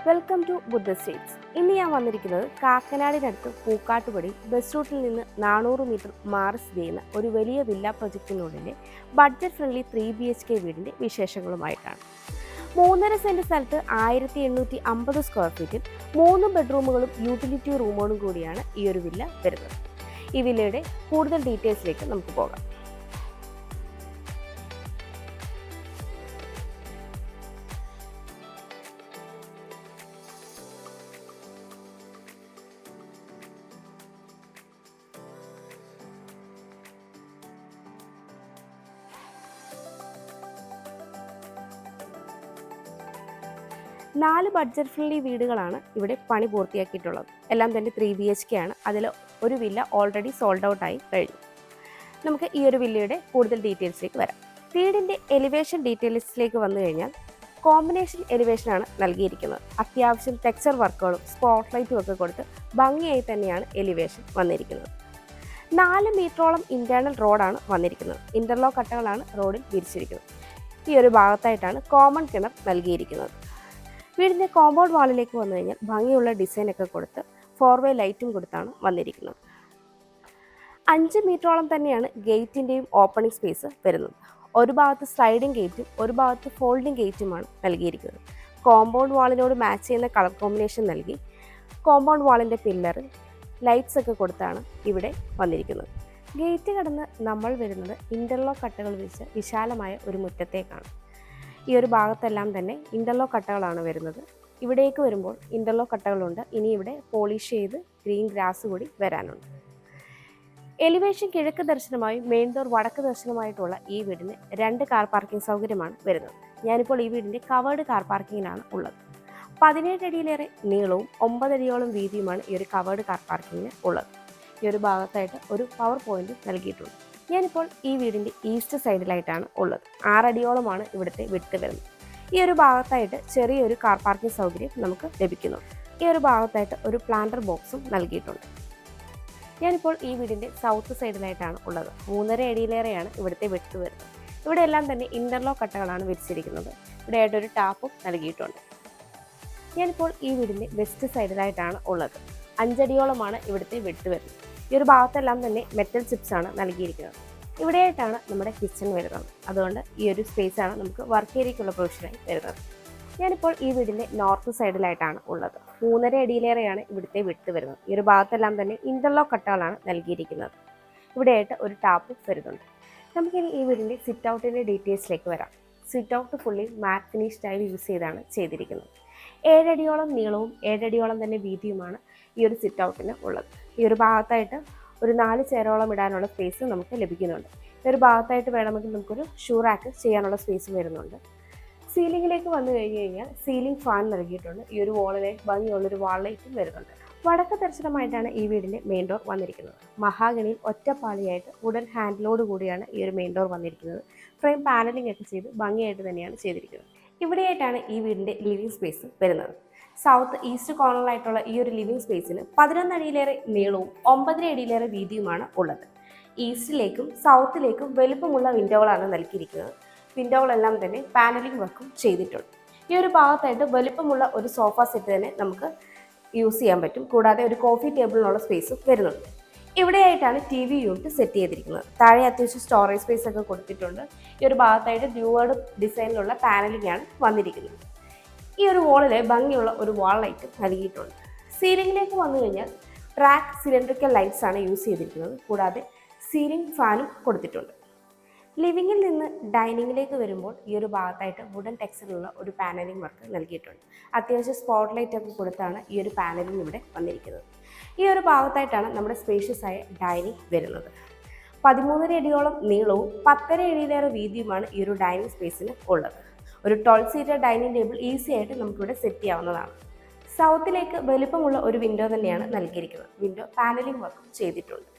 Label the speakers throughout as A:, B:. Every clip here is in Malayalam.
A: Welcome to Buddha States. ഇന്ന് ഞാൻ വന്നിരിക്കുന്നത് കാക്കനാടിനടുത്ത് പൂക്കാട്ടുപടി ബസ് റൂട്ടിൽ നിന്ന് 400 മീറ്റർ മാറി സ്ഥിതി ചെയ്യുന്ന ഒരു വലിയ വില്ല പ്രൊജക്റ്റിനുള്ളിലെ ബഡ്ജറ്റ് ഫ്രണ്ട്ലി 3BHK വീടിൻ്റെ വിശേഷങ്ങളുമായിട്ടാണ്. 3.5 സെൻറ്റ് സ്ഥലത്ത് 1850 സ്ക്വയർ ഫീറ്റിൽ 3 ബെഡ്റൂമുകളും യൂട്ടിലിറ്റി റൂമുകളും കൂടിയാണ് ഈ ഒരു വില്ല വരുന്നത്. ഈ വില്ലയുടെ കൂടുതൽ ഡീറ്റെയിൽസിലേക്ക് നമുക്ക് പോകാം. 4 ബഡ്ജറ്റ് ഫ്രണ്ട്ലി വീടുകളാണ് ഇവിടെ പണി പൂർത്തിയാക്കിയിട്ടുള്ളത്. എല്ലാം തന്നെ 3BHK ആണ്. അതിൽ ഒരു വില്ല ഓൾറെഡി സോൾഡ് ഔട്ട് ആയി കഴിഞ്ഞു. നമുക്ക് ഈ ഒരു വില്ലയുടെ കൂടുതൽ ഡീറ്റെയിൽസിലേക്ക് വരാം. വീടിൻ്റെ എലിവേഷൻ ഡീറ്റെയിൽസിലേക്ക് വന്നു കഴിഞ്ഞാൽ കോമ്പിനേഷൻ എലിവേഷനാണ് നൽകിയിരിക്കുന്നത്. അത്യാവശ്യം ടെക്സ്ചർ വർക്കുകളും സ്പോട്ട് ലൈറ്റും ഒക്കെ കൊടുത്ത് ഭംഗിയായി തന്നെയാണ് എലിവേഷൻ വന്നിരിക്കുന്നത്. 4 മീറ്ററോളം ഇൻറ്റേർണൽ റോഡാണ് വന്നിരിക്കുന്നത്. ഇൻ്റർലോക്ക് കട്ടകളാണ് റോഡിൽ വിരിച്ചിരിക്കുന്നത്. ഈ ഒരു ഭാഗത്തായിട്ടാണ് കോമൺ കിണർ നൽകിയിരിക്കുന്നത്. വീടിൻ്റെ കോമ്പൗണ്ട് വാളിലേക്ക് വന്നു കഴിഞ്ഞാൽ ഭംഗിയുള്ള ഡിസൈനൊക്കെ കൊടുത്ത് 4-വേ ലൈറ്റും കൊടുത്താണ് വന്നിരിക്കുന്നത്. 5 മീറ്ററോളം തന്നെയാണ് ഗേറ്റിൻ്റെയും ഓപ്പണിംഗ് സ്പേസ് വരുന്നത്. ഒരു ഭാഗത്ത് സ്ലൈഡിംഗ് ഗേറ്റും ഒരു ഭാഗത്ത് ഫോൾഡിംഗ് ഗേറ്റുമാണ് നൽകിയിരിക്കുന്നത്. കോമ്പൗണ്ട് വാളിനോട് മാച്ച് ചെയ്യുന്ന കളർ കോമ്പിനേഷൻ നൽകി കോമ്പൗണ്ട് വാളിൻ്റെ പില്ലർ ലൈറ്റ്സ് ഒക്കെ കൊടുത്താണ് ഇവിടെ വന്നിരിക്കുന്നത്. ഗേറ്റ് കടന്ന് നമ്മൾ വരുന്നത് ഇൻ്റർലോക്ക് കട്ടകൾ വെച്ച് വിശാലമായ ഒരു മുറ്റത്തേക്കാണ്. ഈ ഒരു ഭാഗത്തെല്ലാം തന്നെ ഇൻ്റർലോക്ക് കട്ടകളാണ് വരുന്നത്. ഇവിടേക്ക് വരുമ്പോൾ ഇൻ്റർലോക്ക് കട്ടകളുണ്ട്. ഇനി ഇവിടെ പോളിഷ് ചെയ്ത് ഗ്രീൻ ഗ്രാസ് കൂടി വരാനുണ്ട്. എലിവേഷൻ കിഴക്ക് ദർശനമായും മെയിൻ ഡോർ വടക്ക് ദർശനമായിട്ടുള്ള ഈ വീടിന് 2 കാർ പാർക്കിംഗ് സൗകര്യമാണ് വരുന്നത്. ഞാനിപ്പോൾ ഈ വീടിൻ്റെ കവേർഡ് കാർ പാർക്കിങ്ങിനാണ് ഉള്ളത്. 17 അടിയിലേറെ നീളവും 9 അടിയോളം വീതിയുമാണ് ഈ ഒരു കവേർഡ് കാർ പാർക്കിങ്ങിന് ഉള്ളത്. ഈ ഒരു ഭാഗത്തായിട്ട് ഒരു പവർ പോയിന്റ് നൽകിയിട്ടുണ്ട്. ഞാനിപ്പോൾ ഈ വീടിൻ്റെ ഈസ്റ്റ് സൈഡിലായിട്ടാണ് ഉള്ളത്. 6 അടിയോളമാണ് ഇവിടുത്തെ വിട്ട് വരുന്നത്. ഈ ഒരു ഭാഗത്തായിട്ട് ചെറിയൊരു കാർ പാർക്കിംഗ് സൗകര്യം നമുക്ക് ലഭിക്കുന്നു. ഈ ഒരു ഭാഗത്തായിട്ട് ഒരു പ്ലാന്റർ ബോക്സും നൽകിയിട്ടുണ്ട്. ഞാനിപ്പോൾ ഈ വീടിൻ്റെ സൗത്ത് സൈഡിലായിട്ടാണ് ഉള്ളത്. 3.5 അടിയിലേറെയാണ് ഇവിടുത്തെ വിട്ട് വരുന്നത്. ഇവിടെ എല്ലാം തന്നെ ഇൻ്റർലോക്ക് കട്ടകളാണ് വിരിച്ചിരിക്കുന്നത്. ഇവിടെ ആയിട്ടൊരു ടാപ്പും നൽകിയിട്ടുണ്ട്. ഞാനിപ്പോൾ ഈ വീടിൻ്റെ വെസ്റ്റ് സൈഡിലായിട്ടാണ് ഉള്ളത്. 5 അടിയോളമാണ് ഇവിടുത്തെ വിട്ട് വരുന്നത്. ഈ ഒരു ഭാഗത്തെല്ലാം തന്നെ മെറ്റൽ ചിപ്സ് ആണ് നൽകിയിരിക്കുന്നത്. ഇവിടെയായിട്ടാണ് നമ്മുടെ കിച്ചൺ വരുന്നത്. അതുകൊണ്ട് ഈ ഒരു സ്പേസാണ് നമുക്ക് വർക്ക് ഏരിയയ്ക്കുള്ള പ്രൊവിഷനായി വരുന്നത്. ഞാനിപ്പോൾ ഈ വീടിൻ്റെ നോർത്ത് സൈഡിലായിട്ടാണ് ഉള്ളത്. 3.5 അടിയിലേറെയാണ് ഇവിടുത്തെ വിട്ട് വരുന്നത്. ഈ ഒരു ഭാഗത്തെല്ലാം തന്നെ ഇൻ്റർലോക്ക് കട്ടകളാണ് നൽകിയിരിക്കുന്നത്. ഇവിടെയായിട്ട് ഒരു ടാപ്പ് വരുന്നുണ്ട്. നമുക്കിനി ഈ വീടിൻ്റെ സിറ്റ് ഔട്ടിൻ്റെ ഡീറ്റെയിൽസിലേക്ക് വരാം. സിറ്റ് ഔട്ട് ഫുള്ളി മാറ്റ് ഫിനിഷ് ടൈൽ യൂസ് ചെയ്താണ് ചെയ്തിരിക്കുന്നത്. 7 അടിയോളം നീളവും 7 അടിയോളം തന്നെ വീതിയുമാണ് ഈ ഒരു സിറ്റ് ഔട്ടിന് ഉള്ളത്. ഈ ഒരു ഭാഗത്തായിട്ട് ഒരു 4 ചെയറോളം ഇടാനുള്ള സ്പേസ് നമുക്ക് ലഭിക്കുന്നുണ്ട്. ഈ ഒരു ഭാഗത്തായിട്ട് വേണമെങ്കിൽ നമുക്കൊരു ഷൂ റാക്ക് ചെയ്യാനുള്ള സ്പേസ് വരുന്നുണ്ട്. സീലിങ്ങിലേക്ക് വന്നു കഴിഞ്ഞാൽ സീലിംഗ് ഫാൻ നൽകിയിട്ടുണ്ട്. ഈ ഒരു വാളിലേക്ക് ഭംഗിയുള്ളൊരു വാൾ ലൈറ്റും വരുന്നുണ്ട്. വടക്ക് ദർശനമായിട്ടാണ് ഈ വീടിൻ്റെ മെയിൻ ഡോർ വന്നിരിക്കുന്നത്. മഹാഗണിയിൽ ഒറ്റപ്പാളിയായിട്ട് വുഡൻ ഹാൻഡിലോട് കൂടിയാണ് ഈ ഒരു മെയിൻ ഡോർ വന്നിരിക്കുന്നത്. ഫ്രെയിം പാനലിംഗ് ഒക്കെ ചെയ്ത് ഭംഗിയായിട്ട് തന്നെയാണ് ചെയ്തിരിക്കുന്നത്. ഇവിടെയായിട്ടാണ് ഈ വീടിൻ്റെ ലിവിംഗ് സ്പേസ് വരുന്നത്. സൗത്ത് ഈസ്റ്റ് കോർണറിലായിട്ടുള്ള ഈ ഒരു ലിവിംഗ് സ്പേസിന് 11 അടിയിലേറെ നീളവും 9 അടിയിലേറെ വീതിയുമാണ് ഉള്ളത്. ഈസ്റ്റിലേക്കും സൗത്തിലേക്കും വലുപ്പമുള്ള വിൻഡോകളാണ് നൽകിയിരിക്കുന്നത്. വിൻഡോകളെല്ലാം തന്നെ പാനലിംഗ് വർക്കും ചെയ്തിട്ടുണ്ട്. ഈ ഒരു ഭാഗത്തായിട്ട് വലുപ്പമുള്ള ഒരു സോഫ സെറ്റ് തന്നെ നമുക്ക് യൂസ് ചെയ്യാൻ പറ്റും. കൂടാതെ ഒരു കോഫി ടേബിളിനുള്ള സ്പേസും വരുന്നുണ്ട്. ഇവിടെയായിട്ടാണ് TV യൂണിറ്റ് സെറ്റ് ചെയ്തിരിക്കുന്നത്. താഴെ അത്യാവശ്യം സ്റ്റോറേജ് സ്പേസ് ഒക്കെ കൊടുത്തിട്ടുണ്ട്. ഈ ഒരു ഭാഗത്തായിട്ട് ഡ്യൂവേർഡ് ഡിസൈനിലുള്ള പാനലിംഗ് ആണ് വന്നിരിക്കുന്നത്. ഈ ഒരു വാളിൽ ഭംഗിയുള്ള ഒരു വാൾ ലൈറ്റ് നൽകിയിട്ടുണ്ട്. സീലിംഗിലേക്ക് വന്നു കഴിഞ്ഞാൽ ട്രാക്ക് സിലിണ്ടറിക്കൽ ലൈറ്റ്സ് ആണ് യൂസ് ചെയ്തിരിക്കുന്നത്. കൂടാതെ സീലിംഗ് ഫാനും കൊടുത്തിട്ടുണ്ട്. ലിവിങ്ങിൽ നിന്ന് ഡൈനിങ്ങിലേക്ക് വരുമ്പോൾ ഈ ഒരു ഭാഗത്തായിട്ട് വുഡൻ ടെക്സ്ചറിലുള്ള ഒരു പാനലിംഗ് വർക്ക് നൽകിയിട്ടുണ്ട്. അത്യാവശ്യം സ്പോട്ട് ലൈറ്റ് ഒക്കെ കൊടുത്താണ് ഈ ഒരു പാനലിംഗ് ഇവിടെ വന്നിരിക്കുന്നത്. ഈ ഒരു ഭാഗത്തായിട്ടാണ് നമ്മുടെ സ്പേഷ്യസ് ആയ ഡൈനിങ് വരുന്നത്. 13 അടിയോളം നീളവും 10 അടിയിലേറെ വീതിയുമാണ് ഈ ഒരു ഡൈനിങ് സ്പേസിന് ഉള്ളത്. ഒരു 12 സീറ്റർ ഡൈനിങ് ടേബിൾ ഈസി ആയിട്ട് നമുക്കിവിടെ സെറ്റ് ചെയ്യാവുന്നതാണ്. സൗത്തിലേക്ക് വലുപ്പമുള്ള ഒരു വിൻഡോ തന്നെയാണ് നൽകിയിരിക്കുന്നത്. വിൻഡോ പാനലിംഗ് വർക്കും ചെയ്തിട്ടുണ്ട്.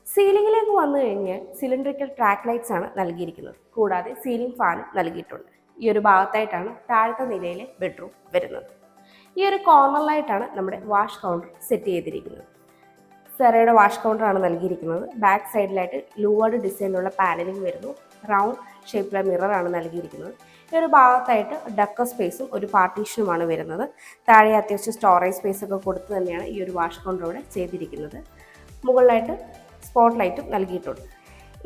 A: സീലിംഗിലേക്ക് വന്നു കഴിഞ്ഞാൽ സിലിണ്ടറിക്കൽ ട്രാക്ക് ലൈറ്റ്സ് ആണ് നൽകിയിരിക്കുന്നത്. കൂടാതെ സീലിംഗ് ഫാനും നൽകിയിട്ടുണ്ട്. ഈ ഒരു ഭാഗത്തായിട്ടാണ് താഴത്തെ നിലയിലെ ബെഡ്റൂം വരുന്നത്. ഈ ഒരു കോർണറിലായിട്ടാണ് നമ്മുടെ വാഷ് കൗണ്ടർ സെറ്റ് ചെയ്തിരിക്കുന്നത്. സെറയുടെ വാഷ് കൗണ്ടറാണ് നൽകിയിരിക്കുന്നത്. ബാക്ക് സൈഡിലായിട്ട് ലൂവേർഡ് ഡിസൈനിലുള്ള പാനലിംഗ് വരുന്നു. റൗണ്ട് ഷേപ്പിലുള്ള മിററാണ് നൽകിയിരിക്കുന്നത്. ഈ ഈ ഒരു ഭാഗത്തായിട്ട് ഡക്കർ സ്പേസും ഒരു പാർട്ടീഷനുമാണ് വരുന്നത്. താഴെ അത്യാവശ്യം സ്റ്റോറേജ് സ്പേസ് ഒക്കെ കൊടുത്ത് തന്നെയാണ് ഈ ഒരു വാഷ് കൗണ്ടർ ഇവിടെ ചെയ്തിരിക്കുന്നത്. മുകളിലായിട്ട് സ്പോട്ട് ലൈറ്റും നൽകിയിട്ടുണ്ട്.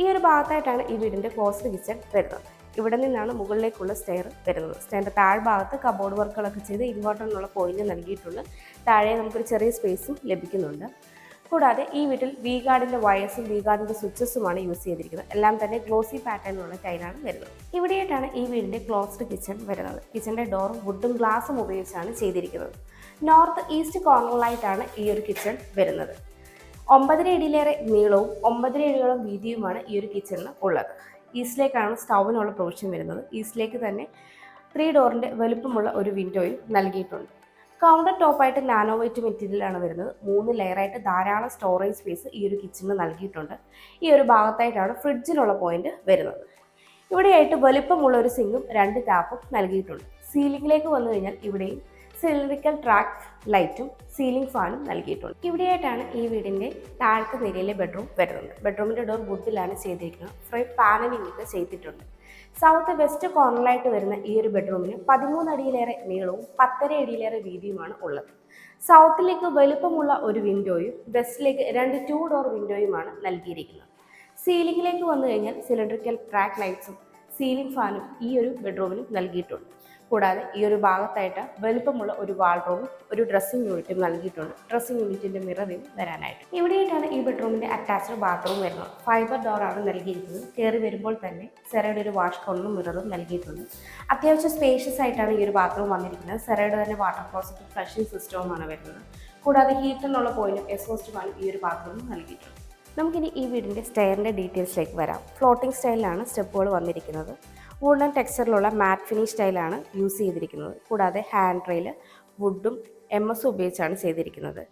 A: ഈ ഒരു ഭാഗത്തായിട്ടാണ് ഈ വീടിൻ്റെ ക്ലോസ്ഡ് കിച്ചൺ വരുന്നത്. ഇവിടെ നിന്നാണ് മുകളിലേക്കുള്ള സ്റ്റെയർ വരുന്നത്. സ്റ്റെയറിൻ്റെ താഴ്ഭാഗത്ത് കബോർഡ് വർക്കുകളൊക്കെ ചെയ്ത് ഇൻവെർട്ടർ എന്നുള്ള പോയിന്റ് നൽകിയിട്ടുണ്ട്. താഴെ നമുക്കൊരു ചെറിയ സ്പേസും ലഭിക്കുന്നുണ്ട്. കൂടാതെ ഈ വീട്ടിൽ വി ഗാർഡിൻ്റെ വയേഴ്സും വി ഗാർഡിൻ്റെ സ്വിച്ചസുമാണ് യൂസ് ചെയ്തിരിക്കുന്നത്. എല്ലാം തന്നെ ഗ്ലോസി പാറ്റേണിലുള്ള ടൈലാണ് വരുന്നത്. ഇവിടെയായിട്ടാണ് ഈ വീടിൻ്റെ ക്ലോസ്ഡ് കിച്ചൺ വരുന്നത്. കിച്ചൻ്റെ ഡോറും വുഡും ഗ്ലാസും ഉപയോഗിച്ചാണ് ചെയ്തിരിക്കുന്നത്. നോർത്ത് ഈസ്റ്റ് കോർണറിലായിട്ടാണ് ഈ ഒരു കിച്ചൺ വരുന്നത്. 9.5 അടിയിലേറെ നീളവും 9.5 അടിയോളം വീതിയുമാണ് ഈ ഒരു കിച്ചണിന് ഉള്ളത്. ഈസ്റ്റിലേക്കാണ് സ്റ്റൗവിനുള്ള പ്രൊവിഷൻ വരുന്നത്. ഈസ്റ്റിലേക്ക് തന്നെ 3 ഡോറിൻ്റെ വലുപ്പമുള്ള ഒരു വിൻഡോയും നൽകിയിട്ടുണ്ട്. കൗണ്ടർ ടോപ്പായിട്ട് നാനോ വൈറ്റ് മെറ്റീരിയലാണ് വരുന്നത്. 3 ലെയറായിട്ട് ധാരാളം സ്റ്റോറേജ് സ്പേസ് ഈ ഒരു കിച്ചണിന് നൽകിയിട്ടുണ്ട്. ഈ ഒരു ഭാഗത്തായിട്ടാണ് ഫ്രിഡ്ജിനുള്ള പോയിന്റ് വരുന്നത്. ഇവിടെയായിട്ട് വലുപ്പമുള്ള ഒരു സിങ്കും 2 ടാപ്പും നൽകിയിട്ടുണ്ട്. സീലിംഗിലേക്ക് വന്നു കഴിഞ്ഞാൽ ഇവിടെയും സിലിണ്ടറിക്കൽ ട്രാക്ക് ലൈറ്റും സീലിംഗ് ഫാനും നൽകിയിട്ടുണ്ട്. ഇവിടെയായിട്ടാണ് ഈ വീടിൻ്റെ താഴത്തെ നിലയിലെ ബെഡ്റൂം വരുന്നത്. ബെഡ്റൂമിൻ്റെ ഡോർ വുഡിലാണ് ചെയ്തിരിക്കുന്നത്. ഫ്രെയിം പാനലിംഗ് ഒക്കെ ചെയ്തിട്ടുണ്ട്. സൗത്ത് വെസ്റ്റ് കോർണറിലായിട്ട് വരുന്ന ഈ ഒരു ബെഡ്റൂമിന് 13 അടിയിലേറെ നീളവും 10.5 അടിയിലേറെ വീതിയുമാണ് ഉള്ളത്. സൗത്തിലേക്ക് വലുപ്പമുള്ള ഒരു വിൻഡോയും വെസ്റ്റിലേക്ക് 2 2 ഡോർ വിൻഡോയുമാണ് നൽകിയിരിക്കുന്നത്. സീലിംഗിലേക്ക് വന്നു കഴിഞ്ഞാൽ സിലിണ്ടറിക്കൽ ട്രാക്ക് ലൈറ്റ്സും സീലിംഗ് ഫാനും ഈ ഒരു ബെഡ്റൂമിനും നൽകിയിട്ടുണ്ട്. കൂടാതെ ഈ ഒരു ഭാഗത്തായിട്ട് വലുപ്പമുള്ള ഒരു വാൾറൂമും ഒരു ഡ്രസ്സിംഗ് യൂണിറ്റും നൽകിയിട്ടുണ്ട്. ഡ്രസ്സിംഗ് യൂണിറ്റിൻ്റെ മിററിൽ വരാനായിട്ട്. ഇവിടെയായിട്ടാണ് ഈ ബെഡ്റൂമിൻ്റെ അറ്റാച്ച്ഡ് ബാത്റൂം വരുന്നത്. ഫൈബർ ഡോറാണ് നൽകിയിരിക്കുന്നത്. കയറി വരുമ്പോൾ തന്നെ സെറയുടെ ഒരു വാഷ് കൗണ്ടറും മിററും നൽകിയിട്ടുണ്ട്. അത്യാവശ്യം സ്പേഷ്യസ് ആയിട്ടാണ് ഈ ഒരു ബാത്റൂം വന്നിരിക്കുന്നത്. സെറയുടെ തന്നെ വാട്ടർ ക്ലോസറ്റും ഫ്ലഷിംഗ് സിസ്റ്റവുമാണ് വരുന്നത്. കൂടാതെ ഹീറ്ററിനുള്ള പോയിന്റും എക്സോസ്റ്റ് ഫാനും ഈ ഒരു ബാത്റൂമിൽ നൽകിയിട്ടുണ്ട്. നമുക്കിനി ഈ വീടിൻ്റെ സ്റ്റെയറിൻ്റെ ഡീറ്റെയിൽസിലേക്ക് വരാം. ഫ്ലോട്ടിംഗ് സ്റ്റൈലിലാണ് സ്റ്റെപ്പുകൾ വന്നിരിക്കുന്നത്. വുഡൻ ടെക്സ്ചറിലുള്ള മാറ്റ് ഫിനിഷ് സ്റ്റൈലാണ് യൂസ് ചെയ്തിരിക്കുന്നത്. കൂടാതെ ഹാൻഡ് റെയിൽ വുഡും MS ഉപയോഗിച്ചാണ് ചെയ്തിരിക്കുന്നത്.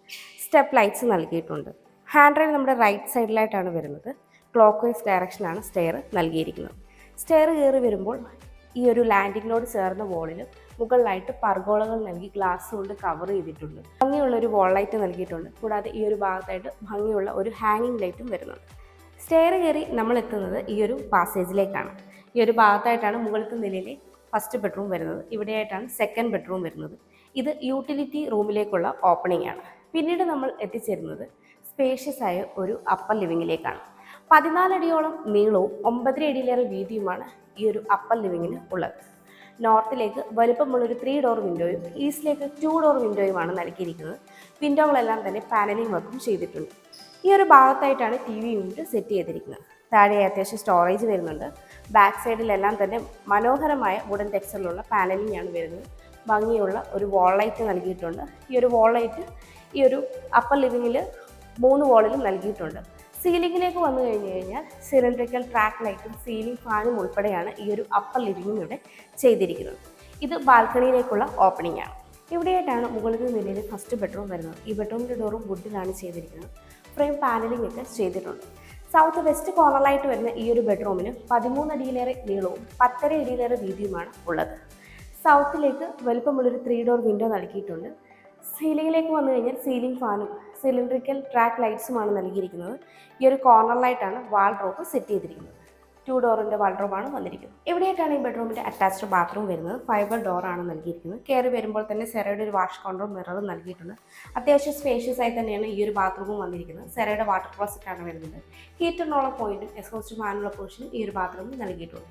A: സ്റ്റെപ്പ് ലൈറ്റ്സ് നൽകിയിട്ടുണ്ട്. ഹാൻഡ് റെയിൽ നമ്മുടെ റൈറ്റ് സൈഡിലായിട്ടാണ് വരുന്നത്. ക്ലോക്ക് വൈസ് ഡയറക്ഷനാണ് സ്റ്റെയർ നൽകിയിരിക്കുന്നത്. സ്റ്റെയർ കയറി വരുമ്പോൾ ഈ ഒരു ലാൻഡിങ്ങിനോട് ചേർന്ന വോളിൽ മുകളിലായിട്ട് പർഗോളകൾ നൽകി ഗ്ലാസ് കൊണ്ട് കവർ ചെയ്തിട്ടുണ്ട്. ഭംഗിയുള്ള ഒരു വോൾ ലൈറ്റ് നൽകിയിട്ടുണ്ട്. കൂടാതെ ഈ ഒരു ഭാഗത്തായിട്ട് ഭംഗിയുള്ള ഒരു ഹാങ്ങിങ് ലൈറ്റും വരുന്നുണ്ട്. സ്റ്റെയർ കയറി നമ്മൾ എത്തുന്നത് ഈ ഒരു പാസേജിലേക്കാണ്. ഈ ഒരു ഭാഗത്തായിട്ടാണ് മുകളിലത്തെ നിലയിലെ ഫസ്റ്റ് ബെഡ്റൂം വരുന്നത്. ഇവിടെയായിട്ടാണ് സെക്കൻഡ് ബെഡ്റൂം വരുന്നത്. ഇത് യൂട്ടിലിറ്റി റൂമിലേക്കുള്ള ഓപ്പണിംഗ് ആണ്. പിന്നീട് നമ്മൾ എത്തിച്ചേരുന്നത് സ്പേഷ്യസ് ആയ ഒരു അപ്പർ ലിവിങ്ങിലേക്കാണ്. 14 അടിയോളം നീളവും 9.5 അടിയിലേറെ വീതിയുമാണ് ഈ ഒരു അപ്പർ ലിവിങ്ങിന് ഉള്ളത്. നോർത്തിലേക്ക് വലുപ്പമുള്ളൊരു 3 ഡോർ വിൻഡോയും ഈസ്റ്റിലേക്ക് 2 ഡോർ വിൻഡോയുമാണ് നൽകിയിരിക്കുന്നത്. വിൻഡോകളെല്ലാം തന്നെ പാനലിംഗ് വർക്കും ചെയ്തിട്ടുണ്ട്. ഈ ഒരു ഭാഗത്തായിട്ടാണ് TV യൂണിറ്റ് സെറ്റ് ചെയ്തിരിക്കുന്നത്. താഴെ അത്യാവശ്യം സ്റ്റോറേജ് വരുന്നുണ്ട്. ബാക്ക് സൈഡിലെല്ലാം തന്നെ മനോഹരമായ വുഡൻ ടെക്സ്ചറിലുള്ള പാനലിംഗ് ആണ് വരുന്നത്. ഭംഗിയുള്ള ഒരു വോൾ ലൈറ്റ് നൽകിയിട്ടുണ്ട്. ഈ ഒരു വോൾ ലൈറ്റ് ഈ ഒരു അപ്പർ ലിവിങ്ങിൽ 3 വോളിലും നൽകിയിട്ടുണ്ട്. സീലിംഗിലേക്ക് വന്നു കഴിഞ്ഞാൽ സിലിണ്ടറിക്കൽ ട്രാക്ക് ലൈറ്റും സീലിംഗ് ഫാനും ഉൾപ്പെടെയാണ് ഈ ഒരു അപ്പർ ലിവിങ്ങും ഇവിടെ ചെയ്തിരിക്കുന്നത്. ഇത് ബാൽക്കണിയിലേക്കുള്ള ഓപ്പണിംഗ് ആണ്. ഇവിടെയായിട്ടാണ് മുകളിലത്തെ നിലയിൽ ഫസ്റ്റ് ബെഡ്റൂം വരുന്നത്. ഈ ബെഡ്റൂമിൻ്റെ ഡോറും വുഡിലാണ് ചെയ്തിരിക്കുന്നത്. ഫ്രെയിം പാനലിംഗ് ഒക്കെ ചെയ്തിട്ടുണ്ട്. സൗത്ത് വെസ്റ്റ് കോർണറിലായിട്ട് വരുന്ന ഈ ഒരു ബെഡ്റൂമിന് 13 അടിയിലേറെ നീളവും 10.5 അടിയിലേറെ വീതിയുമാണ് ഉള്ളത്. സൗത്തിലേക്ക് വലുപ്പമുള്ളൊരു 3 ഡോർ വിൻഡോ നൽകിയിട്ടുണ്ട്. സീലിംഗിലേക്ക് വന്നു കഴിഞ്ഞാൽ സീലിംഗ് ഫാനും സിലിണ്ടറിക്കൽ ട്രാക്ക് ലൈറ്റ്സുമാണ് നൽകിയിരിക്കുന്നത്. ഈ ഒരു കോർണറിലായിട്ടാണ് വാൾഡ്രോബ് സെറ്റ് ചെയ്തിരിക്കുന്നത്. 2 ഡോറിൻ്റെ വാൾഡ്രോബാണ് വന്നിരിക്കുന്നത്. ഇവിടെയായിട്ടാണ് ഈ ബെഡ്റൂമിൻ്റെ അറ്റാച്ച്ഡ് ബാത്റൂം വരുന്നത്. ഫൈബർ ഡോറാണ് നൽകിയിരിക്കുന്നത്. കയറി വരുമ്പോൾ തന്നെ സെറയുടെ ഒരു വാഷ് കൗണ്ടറും മിററും നൽകിയിട്ടുണ്ട്. അത്യാവശ്യം സ്പേഷ്യസ് ആയി തന്നെയാണ് ഈ ഒരു ബാത്റൂമും വന്നിരിക്കുന്നത്. സെറയുടെ വാട്ടർ ക്ലോസറ്റാണ് വരുന്നത്. ഹീറ്ററിനുള്ള പോയിന്റും എക്സോസ്റ്റ് ഫാനുള്ള പൊസിഷനും ഈ ഒരു ബാത്റൂമിൽ നൽകിയിട്ടുണ്ട്.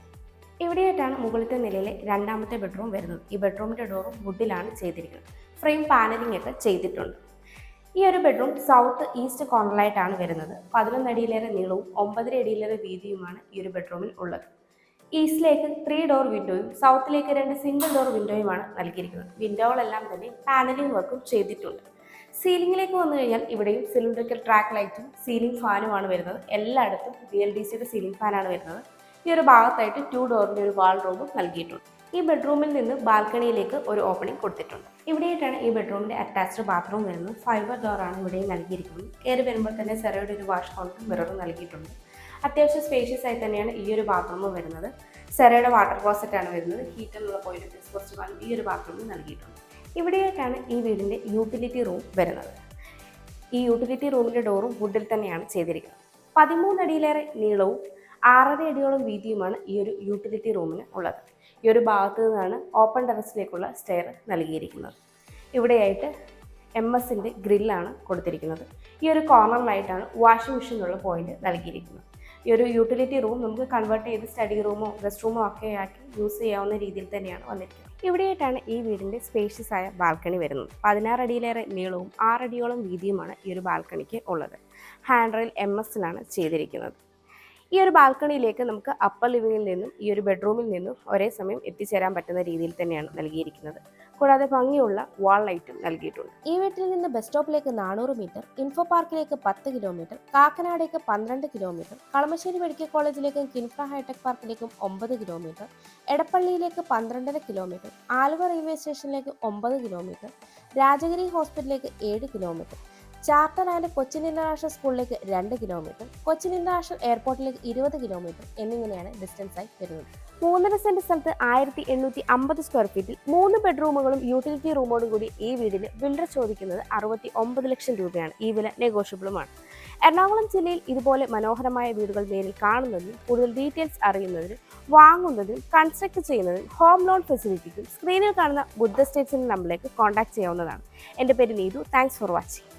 A: ഇവിടെയായിട്ടാണ് മുകളിലത്തെ നിലയിലെ രണ്ടാമത്തെ ബെഡ്റൂം വരുന്നത്. ഈ ബെഡ്റൂമിൻ്റെ ഡോറും വുഡിലാണ് ചെയ്തിരിക്കുന്നത്. ഫ്രെയിം പാനലിംഗ് ഒക്കെ ചെയ്തിട്ടുണ്ട്. ഈ ഒരു ബെഡ്റൂം സൗത്ത് ഈസ്റ്റ് കോർണറിലായിട്ടാണ് വരുന്നത്. 11 അടിയിലേറെ നീളവും 9.5 അടിയിലേറെ വീതിയുമാണ് ഈ ഒരു ബെഡ്റൂമിൽ ഉള്ളത്. ഈസ്റ്റിലേക്ക് 3 ഡോർ വിൻഡോയും സൗത്തിലേക്ക് 2 സിംഗിൾ ഡോർ വിൻഡോയുമാണ് നൽകിയിരിക്കുന്നത്. വിൻഡോകളെല്ലാം തന്നെ പാനലിംഗ് വർക്കും ചെയ്തിട്ടുണ്ട്. സീലിംഗിലേക്ക് വന്നു കഴിഞ്ഞാൽ ഇവിടെയും സിലിണ്ടറിക്കൽ ട്രാക്ക് ലൈറ്റും സീലിംഗ് ഫാനുമാണ് വരുന്നത്. എല്ലായിടത്തും BLDCയുടെ സീലിംഗ് ഫാനാണ് വരുന്നത്. ഈ ഒരു ഭാഗത്തായിട്ട് 2 ഡോറിൻ്റെ ഒരു വാൾഡ്രോബും നൽകിയിട്ടുണ്ട്. ഈ ബെഡ്റൂമിൽ നിന്ന് ബാൽക്കണിയിലേക്ക് ഒരു ഓപ്പണിംഗ് കൊടുത്തിട്ടുണ്ട്. ഇവിടെയായിട്ടാണ് ഈ ബെഡ്റൂമിൻ്റെ അറ്റാച്ച്ഡ് ബാത്റൂം വരുന്നത്. ഫൈബർ ഡോറാണ് ഇവിടെയും നൽകിയിരിക്കുന്നത്. കയറി വരുമ്പോൾ തന്നെ സെറയുടെ ഒരു വാഷ് കൗണ്ടറും മിററും നൽകിയിട്ടുണ്ട്. അത്യാവശ്യം സ്പേഷ്യസ് ആയി തന്നെയാണ് ഈ ഒരു ബാത്റൂം വരുന്നത്. സെറയുടെ വാട്ടർ ക്ലോസറ്റാണ് വരുന്നത്. ഹീറ്ററിനുള്ള പോയിന്റ് എക്സ്പോസ്റ്റ് ഫാൻ ഈ ഒരു ബാത്റൂമിൽ നൽകിയിട്ടുണ്ട്. ഇവിടെയായിട്ടാണ് ഈ വീടിൻ്റെ യൂട്ടിലിറ്റി റൂം വരുന്നത്. ഈ യൂട്ടിലിറ്റി റൂമിൻ്റെ ഡോറും വുഡിൽ തന്നെയാണ് ചെയ്തിരിക്കുന്നത്. 13 അടിയിലേറെ നീളവും 6.5 അടിയോളം വീതിയുമാണ് ഈ ഒരു യൂട്ടിലിറ്റി റൂമിന് ഉള്ളത്. ഈ ഒരു ഭാഗത്തു നിന്നാണ് ഓപ്പൺ ടെറസിലേക്കുള്ള സ്റ്റെയർ നൽകിയിരിക്കുന്നത്. ഇവിടെയായിട്ട് MS-ൻ്റെ ഗ്രില്ലാണ് കൊടുത്തിരിക്കുന്നത്. ഈ ഒരു കോർണറിലായിട്ടാണ് വാഷിംഗ് മെഷീനുള്ള പോയിന്റ് നൽകിയിരിക്കുന്നത്. ഈ ഒരു യൂട്ടിലിറ്റി റൂം നമുക്ക് കൺവേർട്ട് ചെയ്ത് സ്റ്റഡി റൂമോ റെസ്റ്റ് റൂമോ ഒക്കെ ആക്കി യൂസ് ചെയ്യാവുന്ന രീതിയിൽ തന്നെയാണ് വന്നിരിക്കുന്നത്. ഇവിടെയായിട്ടാണ് ഈ വീടിൻ്റെ സ്പേഷ്യസ് ആയ ബാൽക്കണി വരുന്നത്. 16 അടിയിലേറെ നീളവും 6 അടിയോളം വീതിയുമാണ് ഈ ഒരു ബാൽക്കണിക്ക് ഉള്ളത്. ഹാൻഡ് റെയിൽ MS-ലാണ് ചെയ്തിരിക്കുന്നത്. ഈ ഒരു ബാൽക്കണിയിലേക്ക് നമുക്ക് അപ്പർ ലിവിങ്ങിൽ നിന്നും ഈ ഒരു ബെഡ്റൂമിൽ നിന്നും ഒരേ സമയം എത്തിച്ചേരാൻ പറ്റുന്ന രീതിയിൽ തന്നെയാണ് നൽകിയിരിക്കുന്നത്. കൂടാതെ ഭംഗിയുള്ള വാൾ ലൈറ്റും നൽകിയിട്ടുണ്ട്.
B: ഈ വീട്ടിൽ നിന്ന് ബസ് സ്റ്റോപ്പിലേക്ക് 400 മീറ്റർ, ഇൻഫോ പാർക്കിലേക്ക് 10 കിലോമീറ്റർ, കാക്കനാടേക്ക് 12 കിലോമീറ്റർ, കളമശ്ശേരി മെഡിക്കൽ കോളേജിലേക്കും കിൻഫ്ര ഹൈടെക് പാർക്കിലേക്കും 9 കിലോമീറ്റർ, എടപ്പള്ളിയിലേക്ക് 12.5 കിലോമീറ്റർ, ആലുവ റെയിൽവേ സ്റ്റേഷനിലേക്ക് 9 കിലോമീറ്റർ, രാജഗിരി ഹോസ്പിറ്റലിലേക്ക് 7 kilometre, charter and Cochin international സ്കൂളിലേക്ക് 2 കിലോമീറ്റർ, കൊച്ചിൻ ഇന്റർനാഷണൽ എയർപോർട്ടിലേക്ക് 20 കിലോമീറ്റർ എന്നിങ്ങനെയാണ് ഡിസ്റ്റൻസ് ആയി വരുന്നത്.
A: 3.5 സെന്റ് സ്ഥലത്ത് 1850 സ്ക്വയർ ഫീറ്റിൽ 3 ബെഡ്റൂമുകളും യൂട്ടിലിറ്റി റൂമോടും കൂടി ഈ വീടിന് ബിൽഡർ ചോദിക്കുന്നത് 69 ലക്ഷം രൂപയാണ്. ഈ വില നെഗോഷ്യബിളുമാണ്. എറണാകുളം ജില്ലയിൽ ഇതുപോലെ മനോഹരമായ വീടുകൾ നേരിൽ കാണുന്നതിനും കൂടുതൽ ഡീറ്റെയിൽസ് അറിയുന്നതിനും വാങ്ങുന്നതിനും കൺസ്ട്രക്ട് ചെയ്യുന്നതിനും ഹോം ലോൺ ഫെസിലിറ്റിക്കും സ്ക്രീനിൽ കാണുന്ന ബുദ്ധ സ്റ്റേറ്റ്സിൻ്റെ നമ്പറിലേക്ക് കോൺടാക്ട് ചെയ്യാവുന്നതാണ്. എൻ്റെ പേര് നീതു. Thanks for watching.